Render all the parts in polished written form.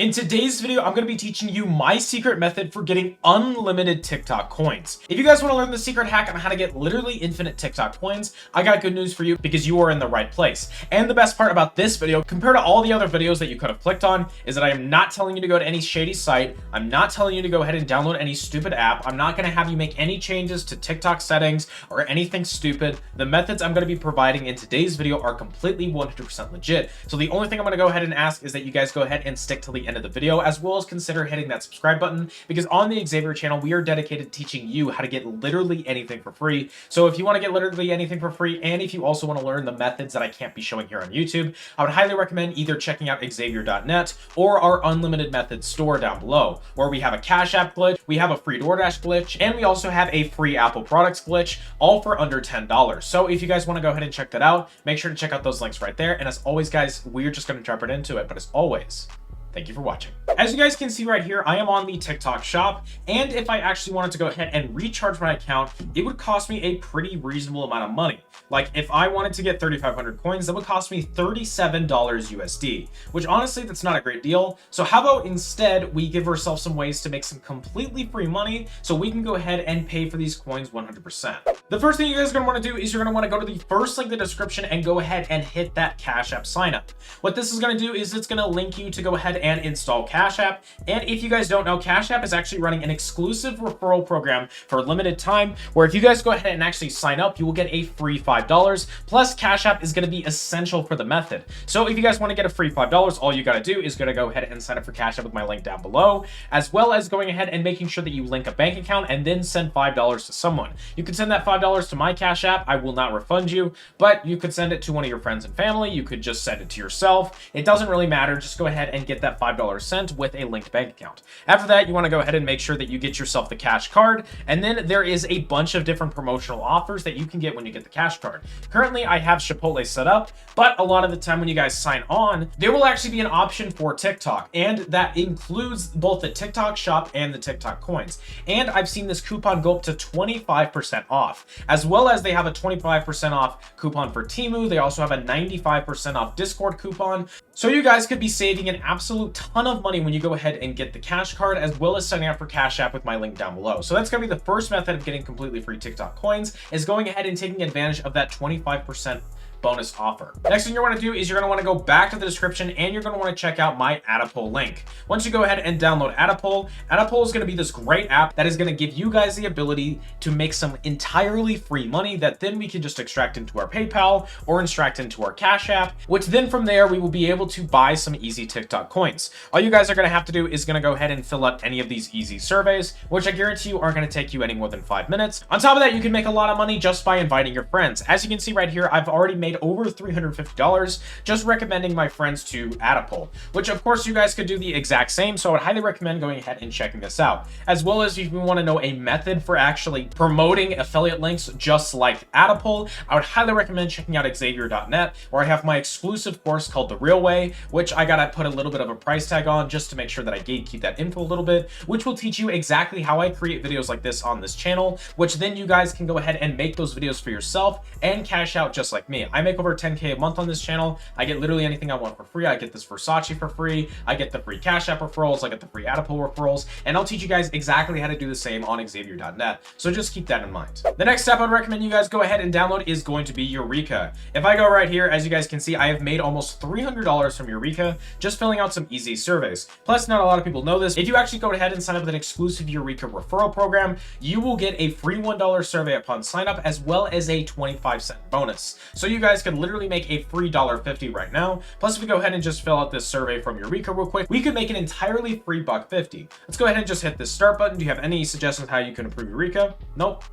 In today's video, I'm going to be teaching you my secret method for getting unlimited TikTok coins. If you guys want to learn the secret hack on how to get literally infinite TikTok coins, I got good news for you because you are in the right place. And the best part about this video, compared to all the other videos that you could have clicked on, is that I am not telling you to go to any shady site. I'm not telling you to go ahead and download any stupid app. I'm not going to have you make any changes to TikTok settings or anything stupid. The methods I'm going to be providing in today's video are completely 100% legit. So the only thing I'm going to go ahead and ask is that you guys go ahead and stick to the end of the video, as well as consider hitting that subscribe button, because on the Xavier channel, we are dedicated to teaching you how to get literally anything for free. So if you want to get literally anything for free, and if you also want to learn the methods that I can't be showing here on YouTube, I would highly recommend either checking out Xavier.net or our unlimited methods store down below, where we have a CashApp glitch, we have a free DoorDash glitch, and we also have a free Apple products glitch, all for under $10. So if you guys want to go ahead and check that out, make sure to check out those links right there. And as always, guys, we're just going to jump right into it. But as always, thank you for watching. As you guys can see right here, I am on the TikTok shop, and if I actually wanted to go ahead and recharge my account, it would cost me a pretty reasonable amount of money. Like if I wanted to get 3,500 coins, that would cost me $37 USD, which honestly, that's not a great deal. So how about instead we give ourselves some ways to make some completely free money so we can go ahead and pay for these coins 100%. The first thing you guys are gonna wanna do is you're gonna wanna go to the first link in the description and go ahead and hit that Cash App sign up. What this is gonna do is it's gonna link you to go ahead and install Cash App. And if you guys don't know, Cash App is actually running an exclusive referral program for a limited time, where if you guys go ahead and actually sign up, you will get a free $5. Plus, Cash App is going to be essential for the method. So if you guys want to get a free $5, all you got to do is going to go ahead and sign up for Cash App with my link down below, as well as going ahead and making sure that you link a bank account and then send $5 to someone. You can send that $5 to my Cash App. I will not refund you, but you could send it to one of your friends and family. You could just send it to yourself. It doesn't really matter. Just go ahead and get that $5 sent with a linked bank account. After that, you want to go ahead and make sure that you get yourself the Cash Card, and then there is a bunch of different promotional offers that you can get when you get the Cash Card. Currently, I have Chipotle set up, but a lot of the time when you guys sign on, there will actually be an option for TikTok, and that includes both the TikTok shop and the TikTok coins. And I've seen this coupon go up to 25% off, as well as they have a 25% off coupon for Temu. They also have a 95% off Discord coupon. So you guys could be saving an absolute ton of money when you go ahead and get the Cash Card, as well as signing up for Cash App with my link down below. So that's going to be the first method of getting completely free TikTok coins, is going ahead and taking advantage of that 25% bonus offer. Next thing you're going to do is you're going to want to go back to the description, and you're going to want to check out my AttaPoll link. Once you go ahead and download AttaPoll, AttaPoll is going to be this great app that is going to give you guys the ability to make some entirely free money that then we can just extract into our PayPal or extract into our Cash App, which then from there we will be able to buy some easy TikTok coins. All you guys are going to have to do is going to go ahead and fill out any of these easy surveys, which I guarantee you aren't going to take you any more than 5 minutes. On top of that, you can make a lot of money just by inviting your friends. As you can see right here, I've already made over $350 just recommending my friends to AttaPoll, which of course you guys could do the exact same. So I would highly recommend going ahead and checking this out, as well as if you want to know a method for actually promoting affiliate links just like AttaPoll, I would highly recommend checking out Xavier.net, where I have my exclusive course called The Real Way, which I gotta put a little bit of a price tag on just to make sure that I gatekeep that info a little bit, which will teach you exactly how I create videos like this on this channel, which then you guys can go ahead and make those videos for yourself and cash out just like me. I make over 10K a month on this channel. I get literally anything I want for free. I get this Versace for free. I get the free Cash App referrals. I get the free AttaPoll referrals, and I'll teach you guys exactly how to do the same on Xavier.net. So just keep that in mind. The next step I'd recommend you guys go ahead and download is going to be Eureka. If I go right here, as you guys can see, I have made almost $300 from Eureka just filling out some easy surveys. Plus, not a lot of people know this. If you actually go ahead and sign up with an exclusive Eureka referral program, you will get a free $1 survey upon sign up, as well as a 25-cent bonus. So you guys can literally make a free $1.50 right now. Plus, if we go ahead and just fill out this survey from Eureka real quick, we could make an entirely free $1.50. Let's go ahead and just hit this start button. Do you have any suggestions how you can improve Eureka? Nope.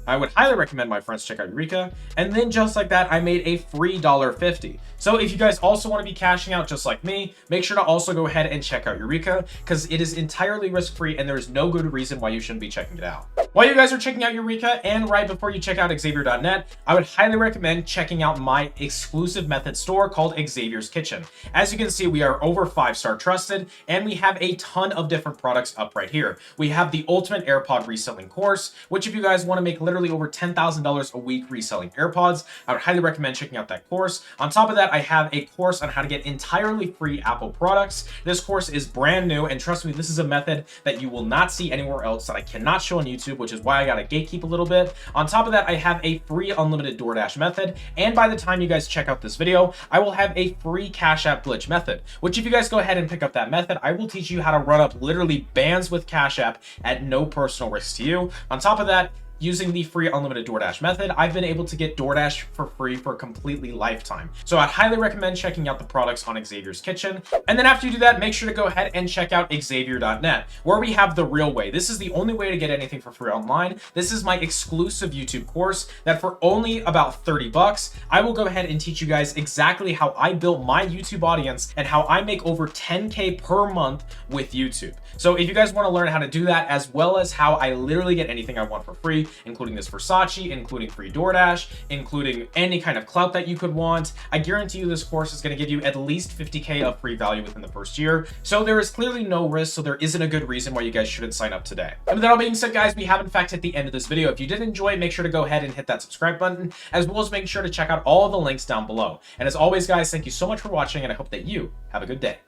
I would highly recommend my friends check out Eureka. And then just like that, I made a free $1.50. So if you guys also want to be cashing out just like me, make sure to also go ahead and check out Eureka, because it is entirely risk-free and there is no good reason why you shouldn't be checking it out. While you guys are checking out Eureka, and right before you check out Xavier.net, I would highly recommend checking out my exclusive method store called Xavier's Kitchen. As you can see, we are over 5-star trusted, and we have a ton of different products up right here. We have the Ultimate AirPod Reselling Course, which if you guys want to make literally over $10,000 a week reselling AirPods, I would highly recommend checking out that course. On top of that, I have a course on how to get entirely free Apple products. This course is brand new, and trust me, this is a method that you will not see anywhere else, that I cannot show on YouTube, which is why I gotta gatekeep a little bit. On top of that, I have a free unlimited DoorDash method, and by the time you guys check out this video, I will have a free CashApp glitch method, which if you guys go ahead and pick up that method, I will teach you how to run up literally bands with CashApp at no personal risk to you. On top of that, using the free unlimited DoorDash method, I've been able to get DoorDash for free for a completely lifetime. So I'd highly recommend checking out the products on Xavier's Kitchen. And then after you do that, make sure to go ahead and check out Xavier.net, where we have the real way. This is the only way to get anything for free online. This is my exclusive YouTube course that for only about 30 bucks, I will go ahead and teach you guys exactly how I built my YouTube audience and how I make over 10K per month with YouTube. So if you guys want to learn how to do that, as well as how I literally get anything I want for free, including this Versace, including free DoorDash, including any kind of clout that you could want, I guarantee you this course is going to give you at least 50K of free value within the first year. So there is clearly no risk, so there isn't a good reason why you guys shouldn't sign up today. And with that all being said, guys, we have in fact hit the end of this video. If you did enjoy, make sure to go ahead and hit that subscribe button, as well as make sure to check out all the links down below. And as always, guys, thank you so much for watching, and I hope that you have a good day.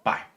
Bye.